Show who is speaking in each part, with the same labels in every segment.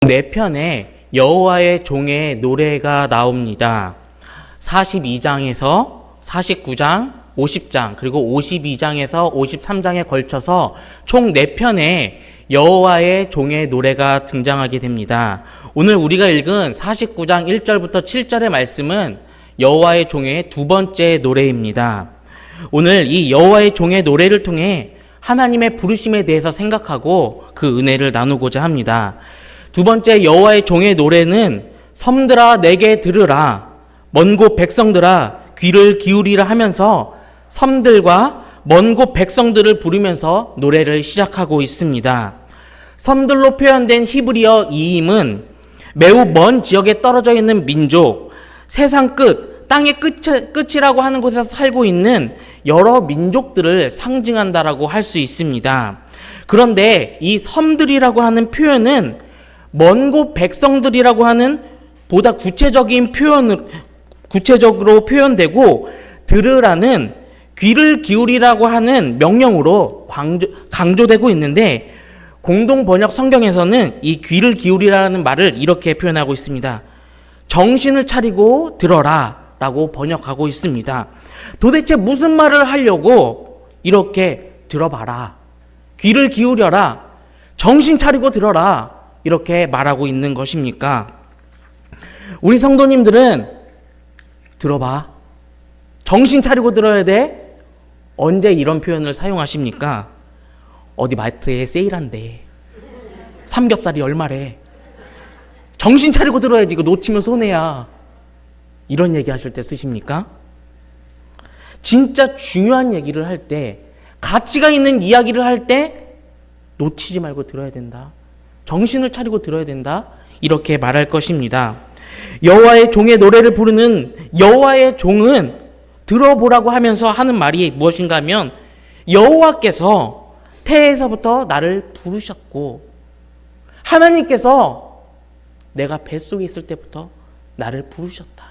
Speaker 1: 4편의 여호와의 종의 노래가 나옵니다. 42장에서 49장, 50장, 그리고 52장에서 53장에 걸쳐서 총 4편의 여호와의 종의 노래가 등장하게 됩니다. 오늘 우리가 읽은 49장 1절부터 7절의 말씀은 여호와의 종의 두 번째 노래입니다. 오늘 이 여호와의 종의 노래를 통해 하나님의 부르심에 대해서 생각하고 그 은혜를 나누고자 합니다. 두 번째 여호와의 종의 노래는 섬들아 내게 들으라, 먼 곳 백성들아 귀를 기울이라 하면서 섬들과 먼 곳 백성들을 부르면서 노래를 시작하고 있습니다. 섬들로 표현된 히브리어 이임은 매우 먼 지역에 떨어져 있는 민족, 세상 끝, 땅의 끝이라고 하는 곳에서 살고 있는 여러 민족들을 상징한다라고 할 수 있습니다. 그런데 이 섬들이라고 하는 표현은 먼 곳 백성들이라고 하는 보다 구체적으로 표현되고, 들으라는 귀를 기울이라고 하는 명령으로 강조되고 있는데, 공동 번역 성경에서는 이 귀를 기울이라는 말을 이렇게 표현하고 있습니다. 정신을 차리고 들어라 라고 번역하고 있습니다. 도대체 무슨 말을 하려고 이렇게 들어봐라, 귀를 기울여라, 정신 차리고 들어라 이렇게 말하고 있는 것입니까? 우리 성도님들은 들어봐, 정신 차리고 들어야 돼. 언제 이런 표현을 사용하십니까? 어디 마트에 세일한대, 삼겹살이 얼마래, 정신 차리고 들어야지, 이거 놓치면 손해야, 이런 얘기 하실 때 쓰십니까? 진짜 중요한 얘기를 할 때, 가치가 있는 이야기를 할 때 놓치지 말고 들어야 된다, 정신을 차리고 들어야 된다, 이렇게 말할 것입니다. 여호와의 종의 노래를 부르는 여호와의 종은 들어보라고 하면서 하는 말이 무엇인가 하면, 여호와께서 태에서부터 나를 부르셨고, 하나님께서 내가 뱃속에 있을 때부터 나를 부르셨다.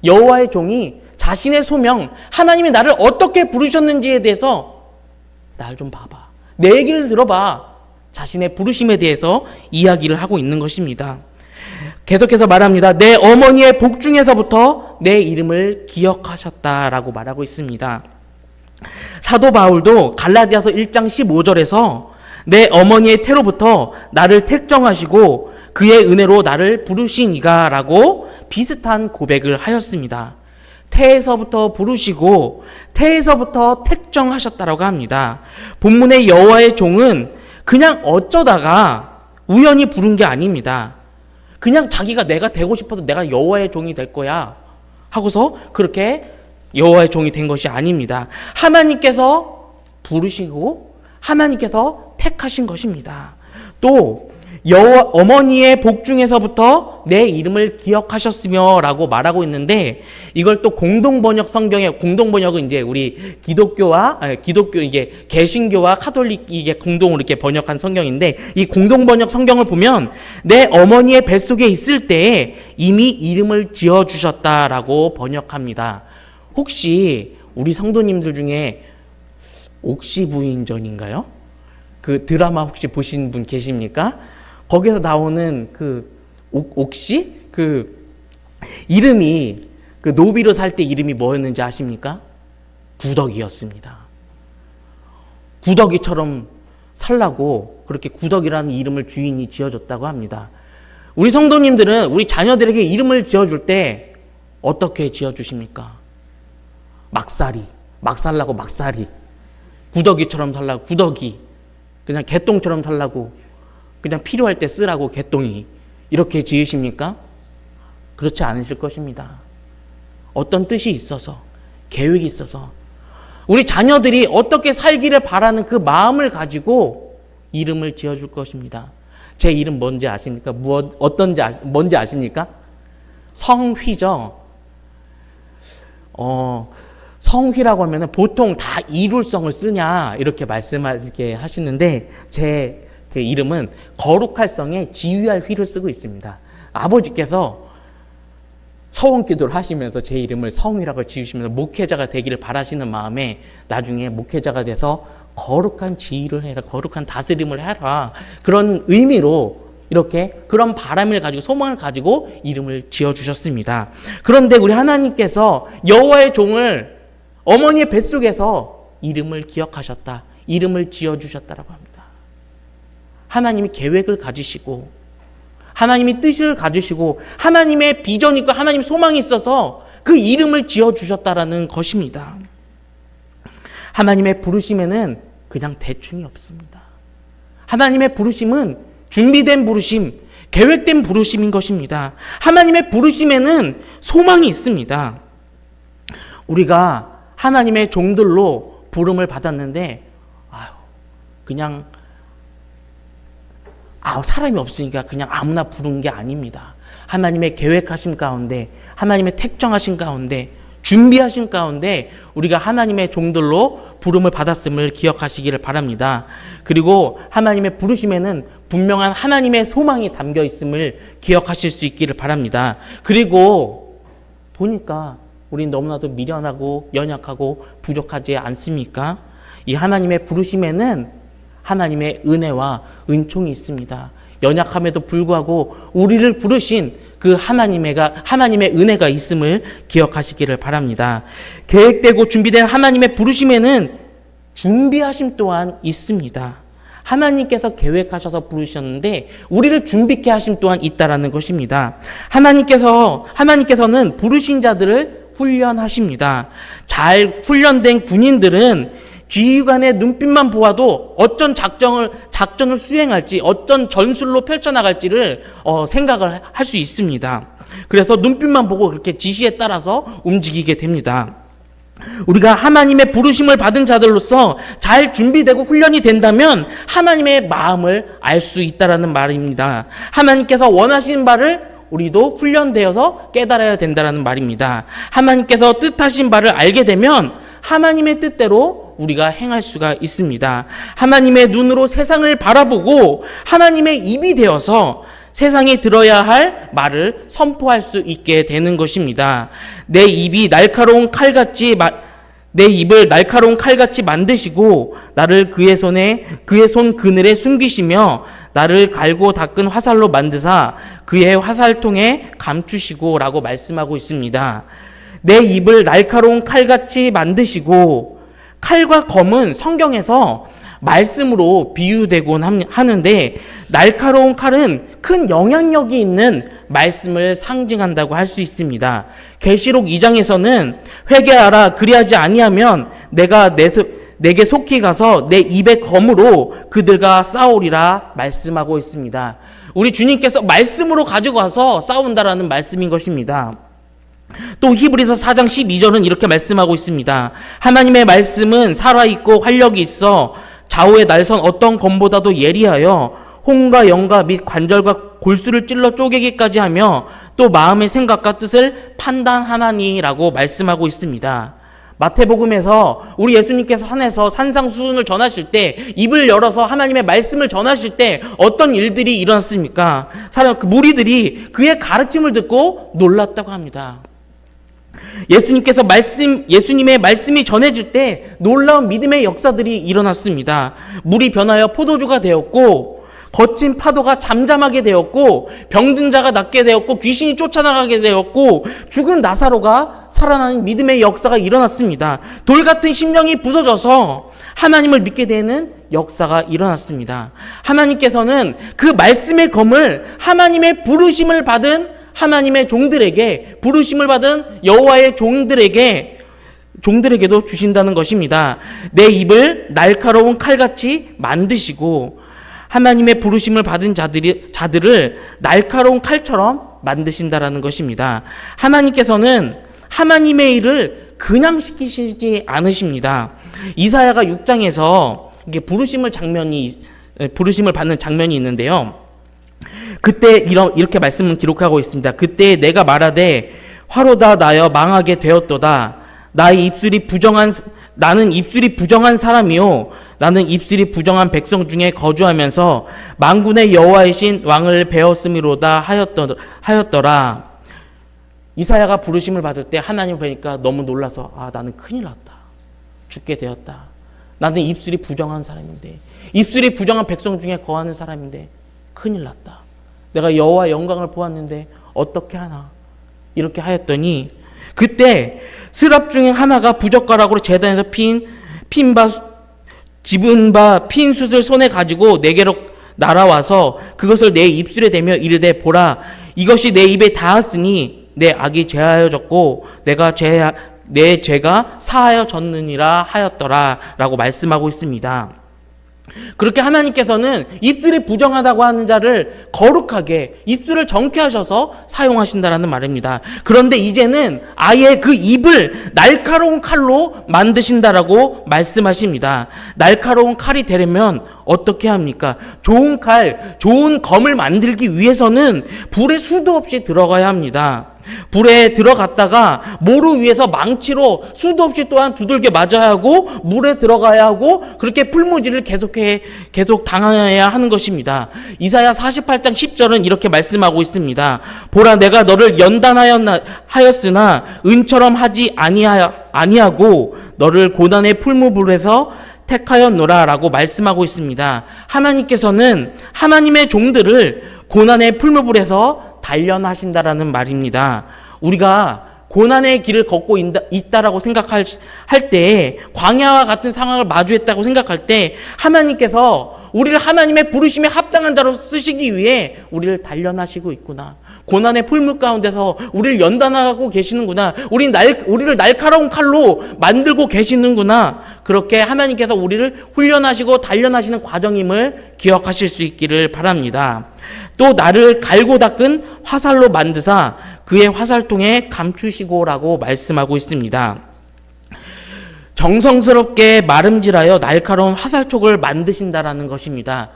Speaker 1: 여호와의 종이 자신의 소명, 하나님이 나를 어떻게 부르셨는지에 대해서 날 좀 봐봐, 내 얘기를 들어봐, 자신의 부르심에 대해서 이야기를 하고 있는 것입니다. 계속해서 말합니다. 내 어머니의 복 중에서부터 내 이름을 기억하셨다라고 말하고 있습니다. 사도 바울도 갈라디아서 1장 15절에서 내 어머니의 태로부터 나를 택정하시고 그의 은혜로 나를 부르시니가 라고 비슷한 고백을 하였습니다. 태에서부터 부르시고 태에서부터 택정하셨다라고 합니다. 본문의 여호와의 종은 그냥 어쩌다가 우연히 부른 게 아닙니다. 그냥 자기가 내가 되고 싶어서 내가 여호와의 종이 될 거야 하고서 그렇게 여호와의 종이 된 것이 아닙니다. 하나님께서 부르시고 하나님께서 택하신 것입니다. 또 어머니의 복 중에서부터 내 이름을 기억하셨으며 라고 말하고 있는데, 이걸 또 공동번역 성경에, 공동번역은 이제 우리 기독교 이게 개신교와 카톨릭 이게 공동으로 이렇게 번역한 성경인데, 이 공동번역 성경을 보면 내 어머니의 뱃속에 있을 때에 이미 이름을 지어주셨다라고 번역합니다. 혹시 우리 성도님들 중에 옥시부인전인가요? 그 드라마 혹시 보신 분 계십니까? 거기서 나오는 그 옥시? 그 이름이, 그 노비로 살 때 이름이 뭐였는지 아십니까? 구덕이었습니다. 구덕이처럼 살라고 그렇게 구덕이라는 이름을 주인이 지어줬다고 합니다. 우리 성도님들은 우리 자녀들에게 이름을 지어줄 때 어떻게 지어주십니까? 막살이, 막 살라고 막살이, 구덕이처럼 살라고 구덕이, 그냥 개똥처럼 살라고 그냥 필요할 때 쓰라고 개똥이, 이렇게 지으십니까? 그렇지 않으실 것입니다. 어떤 뜻이 있어서, 계획이 있어서 우리 자녀들이 어떻게 살기를 바라는 그 마음을 가지고 이름을 지어줄 것입니다. 제 이름 뭔지 아십니까? 뭔지 아십니까? 성휘죠. 성휘라고 하면 보통 다 이룰성을 쓰냐 이렇게 말씀하시게 하시는데, 제 그 이름은 거룩할 성에 지휘할 휘를 쓰고 있습니다. 아버지께서 서원 기도를 하시면서 제 이름을 성휘라고 지으시면서 목회자가 되기를 바라시는 마음에 나중에 목회자가 돼서 거룩한 지휘를 해라, 거룩한 다스림을 해라, 그런 의미로 이렇게 그런 바람을 가지고 소망을 가지고 이름을 지어주셨습니다. 그런데 우리 하나님께서 여호와의 종을 어머니의 뱃속에서 이름을 기억하셨다. 이름을 지어주셨다라고 합니다. 하나님이 계획을 가지시고 하나님이 뜻을 가지시고 하나님의 비전이 있고 하나님의 소망이 있어서 그 이름을 지어주셨다라는 것입니다. 하나님의 부르심에는 그냥 대충이 없습니다. 하나님의 부르심은 준비된 부르심, 계획된 부르심인 것입니다. 하나님의 부르심에는 소망이 있습니다. 우리가 하나님의 종들로 부름을 받았는데 그냥 사람이 없으니까 그냥 아무나 부른 게 아닙니다. 하나님의 계획하심 가운데, 하나님의 택정하신 가운데, 준비하신 가운데 우리가 하나님의 종들로 부름을 받았음을 기억하시기를 바랍니다. 그리고 하나님의 부르심에는 분명한 하나님의 소망이 담겨 있음을 기억하실 수 있기를 바랍니다. 그리고 보니까 우린 너무나도 미련하고 연약하고 부족하지 않습니까? 이 하나님의 부르심에는 하나님의 은혜와 은총이 있습니다. 연약함에도 불구하고 우리를 부르신 그 하나님의 은혜가 있음을 기억하시기를 바랍니다. 계획되고 준비된 하나님의 부르심에는 준비하심 또한 있습니다. 하나님께서 계획하셔서 부르셨는데 우리를 준비케 하심 또한 있다라는 것입니다. 하나님께서는 부르신 자들을 훈련하십니다. 잘 훈련된 군인들은 지휘관의 눈빛만 보아도 어떤 작전을 수행할지, 어떤 전술로 펼쳐나갈지를 생각을 할 수 있습니다. 그래서 눈빛만 보고 그렇게 지시에 따라서 움직이게 됩니다. 우리가 하나님의 부르심을 받은 자들로서 잘 준비되고 훈련이 된다면 하나님의 마음을 알 수 있다라는 말입니다. 하나님께서 원하시는 바를 우리도 훈련되어서 깨달아야 된다라는 말입니다. 하나님께서 뜻하신 바를 알게 되면 하나님의 뜻대로 우리가 행할 수가 있습니다. 하나님의 눈으로 세상을 바라보고 하나님의 입이 되어서 세상에 들어야 할 말을 선포할 수 있게 되는 것입니다. 내 입을 날카로운 칼같이 만드시고 나를 그의 손 그늘에 숨기시며 나를 갈고 닦은 화살로 만드사 그의 화살통에 감추시고 라고 말씀하고 있습니다. 내 입을 날카로운 칼같이 만드시고, 칼과 검은 성경에서 말씀으로 비유되곤 하는데 날카로운 칼은 큰 영향력이 있는 말씀을 상징한다고 할 수 있습니다. 계시록 2장에서는 회개하라 그리하지 아니하면 내게 속히 가서 내 입의 검으로 그들과 싸우리라 말씀하고 있습니다. 우리 주님께서 말씀으로 가지고 와서 싸운다라는 말씀인 것입니다. 또 히브리서 4장 12절은 이렇게 말씀하고 있습니다. 하나님의 말씀은 살아있고 활력이 있어 좌우의 날선 어떤 검보다도 예리하여 혼과 영과 및 관절과 골수를 찔러 쪼개기까지 하며 또 마음의 생각과 뜻을 판단하나니라고 말씀하고 있습니다. 마태복음에서 우리 예수님께서 산에서 산상수훈을 전하실 때 입을 열어서 하나님의 말씀을 전하실 때 어떤 일들이 일어났습니까? 무리들이 그의 가르침을 듣고 놀랐다고 합니다. 예수님의 말씀이 전해질 때 놀라운 믿음의 역사들이 일어났습니다. 물이 변하여 포도주가 되었고, 거친 파도가 잠잠하게 되었고, 병든 자가 낫게 되었고, 귀신이 쫓아나가게 되었고, 죽은 나사로가 살아나는 믿음의 역사가 일어났습니다. 돌 같은 심령이 부서져서 하나님을 믿게 되는 역사가 일어났습니다. 하나님께서는 그 말씀의 검을 하나님의 부르심을 받은 하나님의 종들에게, 부르심을 받은 여호와의 종들에게도 주신다는 것입니다. 내 입을 날카로운 칼같이 만드시고 하나님의 부르심을 받은 자들을 날카로운 칼처럼 만드신다라는 것입니다. 하나님께서는 하나님의 일을 그냥 시키시지 않으십니다. 이사야가 6장에서 이게 부르심을 받는 장면이 있는데요. 그때 이렇게 말씀을 기록하고 있습니다. 그때 내가 말하되 화로다 나여 망하게 되었도다. 나는 입술이 부정한 사람이요 나는 입술이 부정한 백성 중에 거주하면서 만군의 여호와이신 왕을 배웠음이로다 하였더라. 이사야가 부르심을 받을 때 하나님 보니까 너무 놀라서 나는 큰일 났다. 죽게 되었다. 나는 입술이 부정한 사람인데, 입술이 부정한 백성 중에 거하는 사람인데 큰일 났다. 내가 여호와의 영광을 보았는데 어떻게 하나? 이렇게 하였더니 그때 스랍 중에 하나가 부젓가락으로 제단에서 집은 바 핀 숯을 손에 가지고 내게로 날아와서 그것을 내 입술에 대며 이르되 보라 이것이 내 입에 닿았으니 내 악이 제하여졌고 내 죄가 사하여졌느니라 하였더라 라고 말씀하고 있습니다. 그렇게 하나님께서는 입술이 부정하다고 하는 자를 거룩하게 입술을 정케 하셔서 사용하신다라는 말입니다. 그런데 이제는 아예 그 입을 날카로운 칼로 만드신다라고 말씀하십니다. 날카로운 칼이 되려면 어떻게 합니까? 좋은 칼, 좋은 검을 만들기 위해서는 불에 수도 없이 들어가야 합니다. 불에 들어갔다가 모루 위에서 망치로 수도 없이 또한 두들겨 맞아야 하고 물에 들어가야 하고 그렇게 풀무지를 계속 당해야 하는 것입니다. 이사야 48장 10절은 이렇게 말씀하고 있습니다. 보라 내가 너를 연단하였으나 은처럼 하지 아니하고 너를 고난의 풀무불에서 택하였노라 라고 말씀하고 있습니다. 하나님께서는 하나님의 종들을 고난의 풀무불에서 단련하신다라는 말입니다. 우리가 고난의 길을 걷고 있다라고 생각할 때 광야와 같은 상황을 마주했다고 생각할 때 하나님께서 우리를 하나님의 부르심에 합당한 자로 쓰시기 위해 우리를 단련하시고 있구나. 고난의 풀물 가운데서 우리를 연단하고 계시는구나. 우리를 날카로운 칼로 만들고 계시는구나. 그렇게 하나님께서 우리를 훈련하시고 단련하시는 과정임을 기억하실 수 있기를 바랍니다. 또 나를 갈고 닦은 화살로 만드사 그의 화살통에 감추시고라고 말씀하고 있습니다. 정성스럽게 마름질하여 날카로운 화살촉을 만드신다라는 것입니다.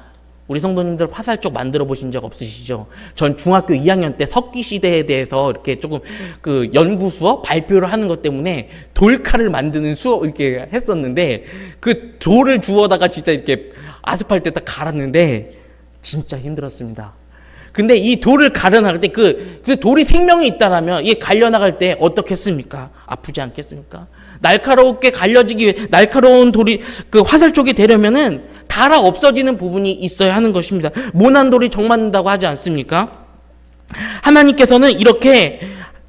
Speaker 1: 우리 성도님들 화살촉 만들어 보신 적 없으시죠? 전 중학교 2학년 때 석기 시대에 대해서 이렇게 조금 그 연구 수업 발표를 하는 것 때문에 돌칼을 만드는 수업 이렇게 했었는데 그 돌을 주워다가 진짜 이렇게 아스팔트에다 갈았는데 진짜 힘들었습니다. 근데 이 돌을 갈려나갈 때 그 돌이 생명이 있다라면 이게 갈려나갈 때 어떻겠습니까? 아프지 않겠습니까? 날카롭게 갈려지기 위해 날카로운 돌이 그 화살촉이 되려면은 닳아 없어지는 부분이 있어야 하는 것입니다. 모난 돌이 정 맞는다고 하지 않습니까? 하나님께서는 이렇게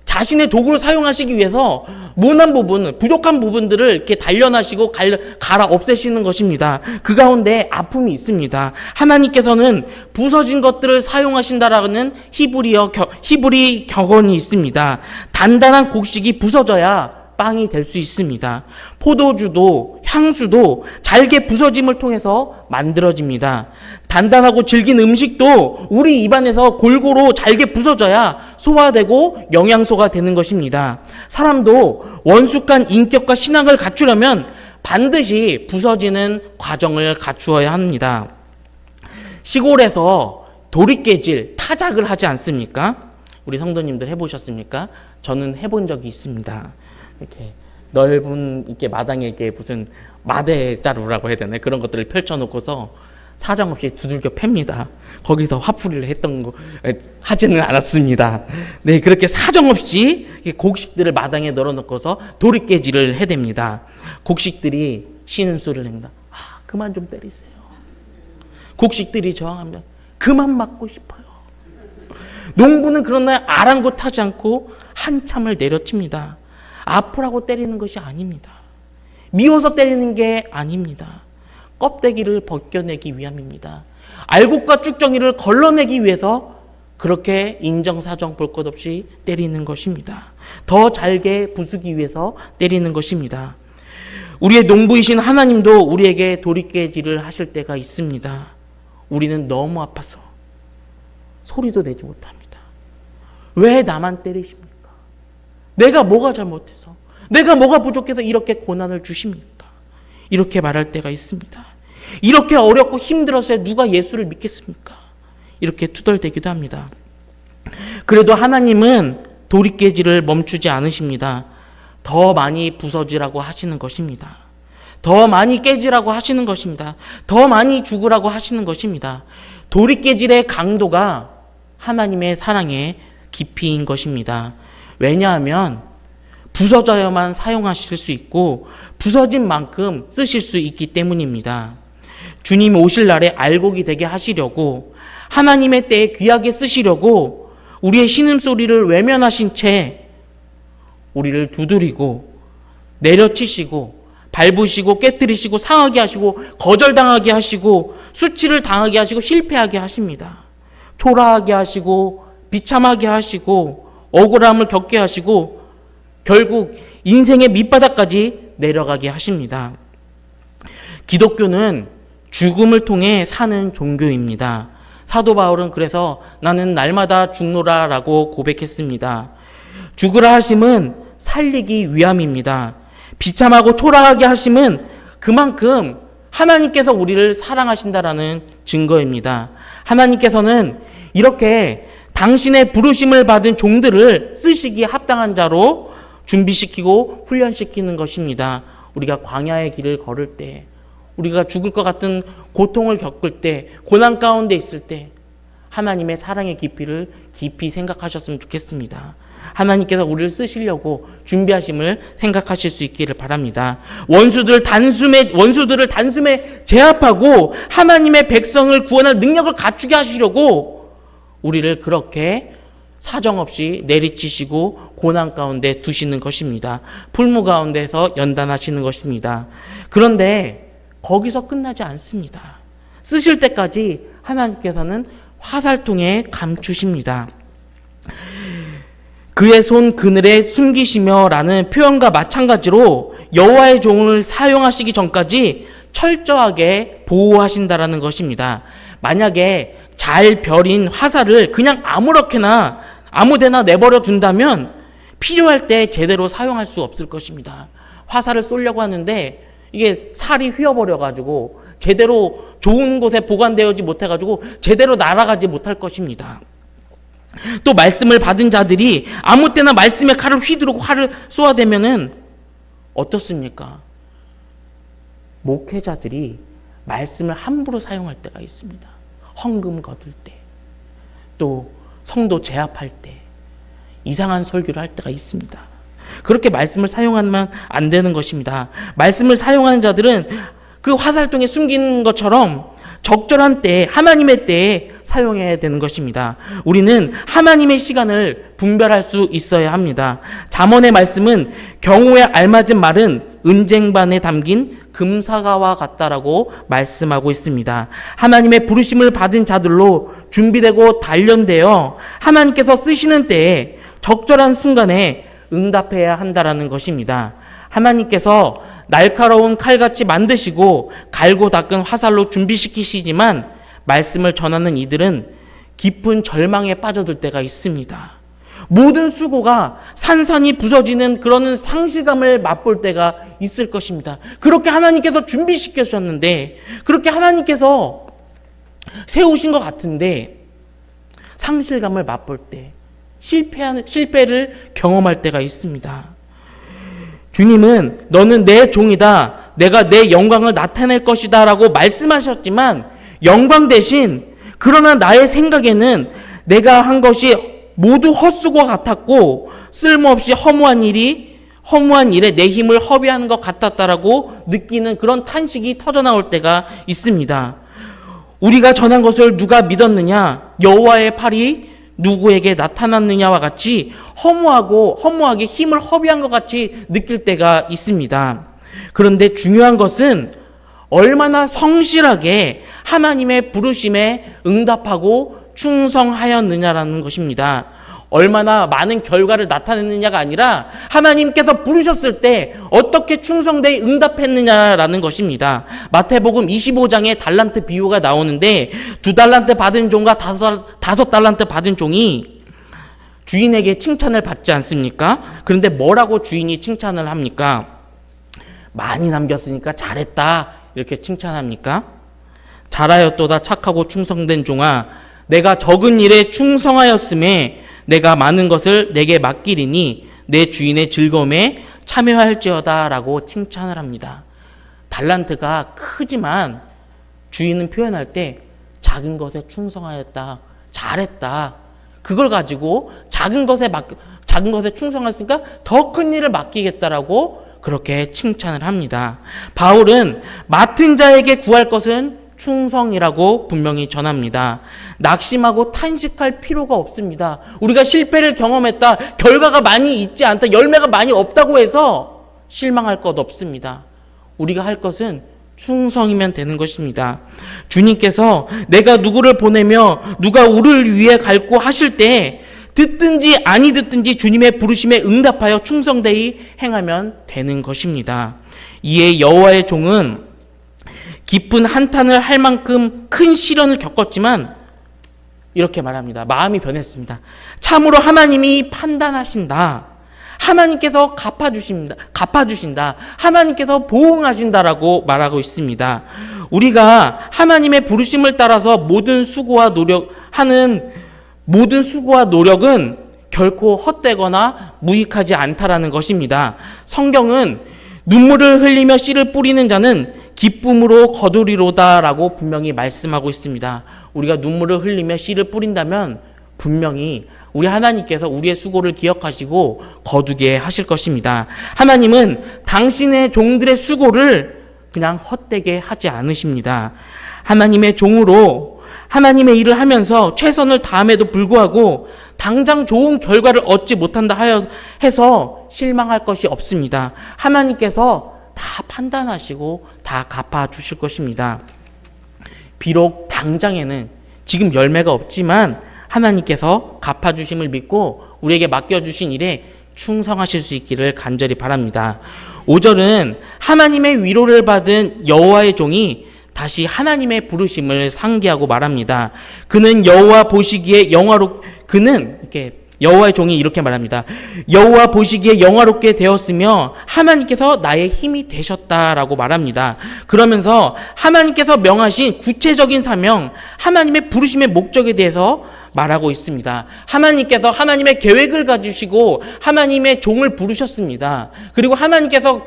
Speaker 1: 자신의 도구를 사용하시기 위해서 모난 부분, 부족한 부분들을 이렇게 단련하시고 갈아 없애시는 것입니다. 그 가운데 아픔이 있습니다. 하나님께서는 부서진 것들을 사용하신다라는 히브리 격언이 있습니다. 단단한 곡식이 부서져야 빵이 될 수 있습니다. 포도주도 향수도 잘게 부서짐을 통해서 만들어집니다. 단단하고 질긴 음식도 우리 입안에서 골고루 잘게 부서져야 소화되고 영양소가 되는 것입니다. 사람도 원숙한 인격과 신앙을 갖추려면 반드시 부서지는 과정을 갖추어야 합니다. 시골에서 도리깨질, 타작을 하지 않습니까? 우리 성도님들 해보셨습니까? 저는 해본 적이 있습니다. 이렇게 넓은 이렇게 마당에 이렇게 무슨 마대자루라고 해야 되나 그런 것들을 펼쳐놓고서 사정없이 두들겨 팹니다. 거기서 화풀이를 했던 거 하지는 않았습니다. 네, 그렇게 사정없이 곡식들을 마당에 널어놓고서 도리깨질을 해댑니다. 곡식들이 신음소리를 냅니다. 그만 좀 때리세요. 곡식들이 저항합니다. 그만 맞고 싶어요. 농부는 그런 날 아랑곳하지 않고 한참을 내려칩니다. 아프라고 때리는 것이 아닙니다. 미워서 때리는 게 아닙니다. 껍데기를 벗겨내기 위함입니다. 알곡과 쭉정이를 걸러내기 위해서 그렇게 인정사정 볼 것 없이 때리는 것입니다. 더 잘게 부수기 위해서 때리는 것입니다. 우리의 농부이신 하나님도 우리에게 도리깨질을 하실 때가 있습니다. 우리는 너무 아파서 소리도 내지 못합니다. 왜 나만 때리십니까? 내가 뭐가 잘못해서, 내가 뭐가 부족해서 이렇게 고난을 주십니까? 이렇게 말할 때가 있습니다. 이렇게 어렵고 힘들어서 누가 예수를 믿겠습니까? 이렇게 투덜대기도 합니다. 그래도 하나님은 도리깨질을 멈추지 않으십니다. 더 많이 부서지라고 하시는 것입니다. 더 많이 깨지라고 하시는 것입니다. 더 많이 죽으라고 하시는 것입니다. 도리깨질의 강도가 하나님의 사랑의 깊이인 것입니다. 왜냐하면 부서져야만 사용하실 수 있고 부서진 만큼 쓰실 수 있기 때문입니다. 주님 오실 날에 알곡이 되게 하시려고 하나님의 때에 귀하게 쓰시려고 우리의 신음소리를 외면하신 채 우리를 두드리고 내려치시고 밟으시고 깨뜨리시고 상하게 하시고 거절당하게 하시고 수치를 당하게 하시고 실패하게 하십니다. 초라하게 하시고 비참하게 하시고 억울함을 겪게 하시고 결국 인생의 밑바닥까지 내려가게 하십니다. 기독교는 죽음을 통해 사는 종교입니다. 사도 바울은 그래서 나는 날마다 죽노라 라고 고백했습니다. 죽으라 하심은 살리기 위함입니다. 비참하고 초라하게 하심은 그만큼 하나님께서 우리를 사랑하신다라는 증거입니다. 하나님께서는 이렇게 당신의 부르심을 받은 종들을 쓰시기에 합당한 자로 준비시키고 훈련시키는 것입니다. 우리가 광야의 길을 걸을 때, 우리가 죽을 것 같은 고통을 겪을 때, 고난 가운데 있을 때 하나님의 사랑의 깊이를 깊이 생각하셨으면 좋겠습니다. 하나님께서 우리를 쓰시려고 준비하심을 생각하실 수 있기를 바랍니다. 원수들을 단숨에 제압하고 하나님의 백성을 구원할 능력을 갖추게 하시려고 우리를 그렇게 사정없이 내리치시고 고난 가운데 두시는 것입니다. 풀무 가운데서 연단하시는 것입니다. 그런데 거기서 끝나지 않습니다. 쓰실 때까지 하나님께서는 화살통에 감추십니다. 그의 손 그늘에 숨기시며 라는 표현과 마찬가지로 여호와의 종을 사용하시기 전까지 철저하게 보호하신다라는 것입니다. 만약에 잘 벼린 화살을 그냥 아무렇게나 아무데나 내버려 둔다면 필요할 때 제대로 사용할 수 없을 것입니다. 화살을 쏘려고 하는데 이게 살이 휘어버려가지고 제대로 좋은 곳에 보관되어지 못해가지고 제대로 날아가지 못할 것입니다. 또 말씀을 받은 자들이 아무 때나 말씀의 칼을 휘두르고 활을 쏘아대면은 어떻습니까? 목회자들이 말씀을 함부로 사용할 때가 있습니다. 헌금 거둘 때, 또 성도 제압할 때, 이상한 설교를 할 때가 있습니다. 그렇게 말씀을 사용하면 안 되는 것입니다. 말씀을 사용하는 자들은 그 화살통에 숨긴 것처럼 적절한 때에, 하나님의 때에 사용해야 되는 것입니다. 우리는 하나님의 시간을 분별할 수 있어야 합니다. 잠언의 말씀은 경우에 알맞은 말은 은쟁반에 담긴 금사과와 같다라고 말씀하고 있습니다. 하나님의 부르심을 받은 자들로 준비되고 단련되어 하나님께서 쓰시는 때에 적절한 순간에 응답해야 한다라는 것입니다. 하나님께서 날카로운 칼같이 만드시고 갈고 닦은 화살로 준비시키시지만 말씀을 전하는 이들은 깊은 절망에 빠져들 때가 있습니다. 모든 수고가 산산이 부서지는 그런 상실감을 맛볼 때가 있을 것입니다. 그렇게 하나님께서 준비시키셨는데, 그렇게 하나님께서 세우신 것 같은데 상실감을 맛볼 때, 실패를 경험할 때가 있습니다. 주님은 너는 내 종이다, 내가 내 영광을 나타낼 것이다 라고 말씀하셨지만, 영광 대신 그러나 나의 생각에는 내가 한 것이 모두 헛수고 같았고 쓸모없이 허무한 일에 내 힘을 허비하는 것 같았다라고 느끼는 그런 탄식이 터져나올 때가 있습니다. 우리가 전한 것을 누가 믿었느냐? 여호와의 팔이 누구에게 나타났느냐와 같이 허무하게 힘을 허비한 것 같이 느낄 때가 있습니다. 그런데 중요한 것은 얼마나 성실하게 하나님의 부르심에 응답하고 충성하였느냐라는 것입니다. 얼마나 많은 결과를 나타냈느냐가 아니라 하나님께서 부르셨을 때 어떻게 충성되이 응답했느냐라는 것입니다. 마태복음 25장에 달란트 비유가 나오는데 2달란트 받은 종과 5달란트 받은 종이 주인에게 칭찬을 받지 않습니까? 그런데 뭐라고 주인이 칭찬을 합니까? 많이 남겼으니까 잘했다 이렇게 칭찬합니까? 잘하였도다 착하고 충성된 종아, 내가 적은 일에 충성하였음에 내가 많은 것을 내게 맡기리니 내 주인의 즐거움에 참여할지어다 라고 칭찬을 합니다. 달란트가 크지만 주인은 표현할 때 작은 것에 충성하였다, 잘했다, 그걸 가지고 작은 것에 충성했으니까 더 큰 일을 맡기겠다라고 그렇게 칭찬을 합니다. 바울은 맡은 자에게 구할 것은 충성이라고 분명히 전합니다. 낙심하고 탄식할 필요가 없습니다. 우리가 실패를 경험했다, 결과가 많이 있지 않다, 열매가 많이 없다고 해서 실망할 것 없습니다. 우리가 할 것은 충성이면 되는 것입니다. 주님께서 내가 누구를 보내며 누가 우리를 위해 갈고 하실 때 듣든지 아니 듣든지 주님의 부르심에 응답하여 충성되이 행하면 되는 것입니다. 이에 여호와의 종은 깊은 한탄을 할 만큼 큰 시련을 겪었지만 이렇게 말합니다. 마음이 변했습니다. 참으로 하나님이 판단하신다. 하나님께서 갚아주신다. 하나님께서 보응하신다라고 말하고 있습니다. 우리가 하나님의 부르심을 따라서 모든 수고와 노력은 결코 헛되거나 무익하지 않다라는 것입니다. 성경은 눈물을 흘리며 씨를 뿌리는 자는 기쁨으로 거두리로다라고 분명히 말씀하고 있습니다. 우리가 눈물을 흘리며 씨를 뿌린다면 분명히 우리 하나님께서 우리의 수고를 기억하시고 거두게 하실 것입니다. 하나님은 당신의 종들의 수고를 그냥 헛되게 하지 않으십니다. 하나님의 종으로 하나님의 일을 하면서 최선을 다함에도 불구하고 당장 좋은 결과를 얻지 못한다 해서 실망할 것이 없습니다. 하나님께서 다 판단하시고 다 갚아주실 것입니다. 비록 당장에는 지금 열매가 없지만 하나님께서 갚아주심을 믿고 우리에게 맡겨주신 일에 충성하실 수 있기를 간절히 바랍니다. 5절은 하나님의 위로를 받은 여호와의 종이 다시 하나님의 부르심을 상기하고 말합니다. 여호와의 종이 이렇게 말합니다. 여호와 보시기에 영화롭게 되었으며 하나님께서 나의 힘이 되셨다라고 말합니다. 그러면서 하나님께서 명하신 구체적인 사명, 하나님의 부르심의 목적에 대해서 말하고 있습니다. 하나님께서 하나님의 계획을 가지시고 하나님의 종을 부르셨습니다. 그리고 하나님께서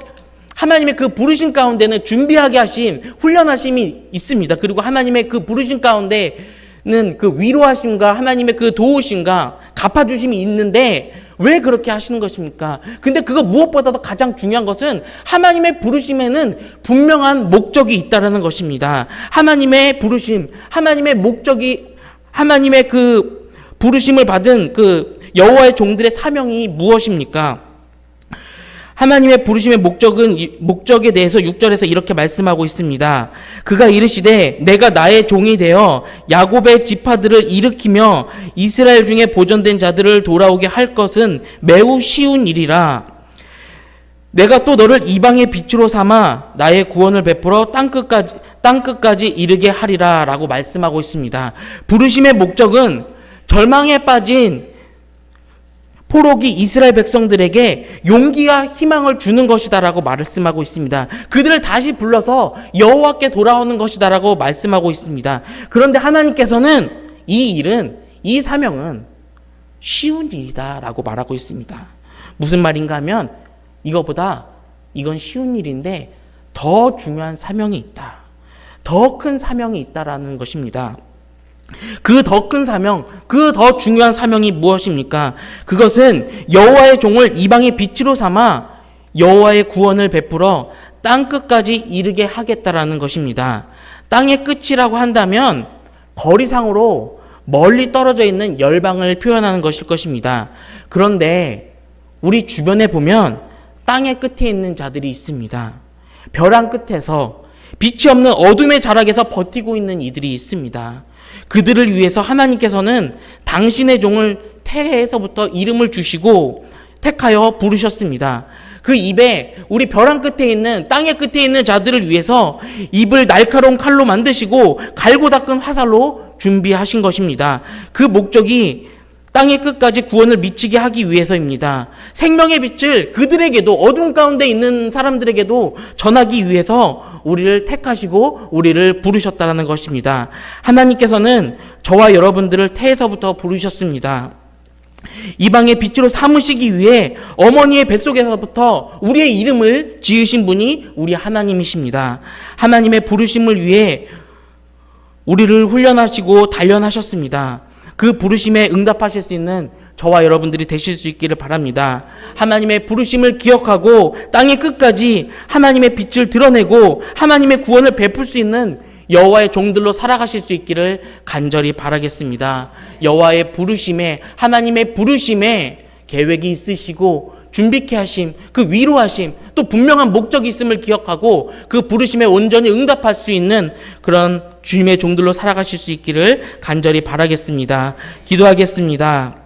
Speaker 1: 하나님의 그 부르심 가운데는 준비하게 하신 훈련하심이 있습니다. 그리고 하나님의 그 부르심 가운데는 그 위로하심과 하나님의 그 도우심과 갚아주심이 있는데 왜 그렇게 하시는 것입니까? 근데 그거 무엇보다도 가장 중요한 것은 하나님의 부르심에는 분명한 목적이 있다는 것입니다. 하나님의 부르심, 하나님의 목적이, 하나님의 그 부르심을 받은 그 여호와의 종들의 사명이 무엇입니까? 하나님의 부르심의 목적에 대해서 6절에서 이렇게 말씀하고 있습니다. 그가 이르시되 내가 나의 종이 되어 야곱의 지파들을 일으키며 이스라엘 중에 보존된 자들을 돌아오게 할 것은 매우 쉬운 일이라. 내가 또 너를 이방의 빛으로 삼아 나의 구원을 베풀어 땅끝까지 이르게 하리라 라고 말씀하고 있습니다. 부르심의 목적은 절망에 빠진 포로기 이스라엘 백성들에게 용기와 희망을 주는 것이다라고 말씀하고 있습니다. 그들을 다시 불러서 여호와께 돌아오는 것이다라고 말씀하고 있습니다. 그런데 하나님께서는 이 사명은 쉬운 일이다라고 말하고 있습니다. 무슨 말인가 하면 이건 쉬운 일인데 더 중요한 사명이 있다. 더 큰 사명이 있다라는 것입니다. 그 더 큰 사명, 그 더 중요한 사명이 무엇입니까? 그것은 여호와의 종을 이방의 빛으로 삼아 여호와의 구원을 베풀어 땅 끝까지 이르게 하겠다라는 것입니다. 땅의 끝이라고 한다면 거리상으로 멀리 떨어져 있는 열방을 표현하는 것일 것입니다. 그런데 우리 주변에 보면 땅의 끝에 있는 자들이 있습니다. 벼랑 끝에서 빛이 없는 어둠의 자락에서 버티고 있는 이들이 있습니다. 그들을 위해서 하나님께서는 당신의 종을 태에서부터 이름을 주시고 택하여 부르셨습니다. 그 입에 우리 벼랑 끝에 있는 땅의 끝에 있는 자들을 위해서 입을 날카로운 칼로 만드시고 갈고 닦은 화살로 준비하신 것입니다. 그 목적이 땅의 끝까지 구원을 미치게 하기 위해서입니다. 생명의 빛을 그들에게도 어둠 가운데 있는 사람들에게도 전하기 위해서 우리를 택하시고 우리를 부르셨다는 것입니다. 하나님께서는 저와 여러분들을 태에서부터 부르셨습니다. 이방의 빛으로 삼으시기 위해 어머니의 뱃속에서부터 우리의 이름을 지으신 분이 우리 하나님이십니다. 하나님의 부르심을 위해 우리를 훈련하시고 단련하셨습니다. 그 부르심에 응답하실 수 있는 저와 여러분들이 되실 수 있기를 바랍니다. 하나님의 부르심을 기억하고 땅의 끝까지 하나님의 빛을 드러내고 하나님의 구원을 베풀 수 있는 여호와의 종들로 살아가실 수 있기를 간절히 바라겠습니다. 여호와의 부르심에, 하나님의 부르심에 계획이 있으시고 준비케 하심, 그 위로하심, 또 분명한 목적이 있음을 기억하고 그 부르심에 온전히 응답할 수 있는 그런 주님의 종들로 살아가실 수 있기를 간절히 바라겠습니다. 기도하겠습니다.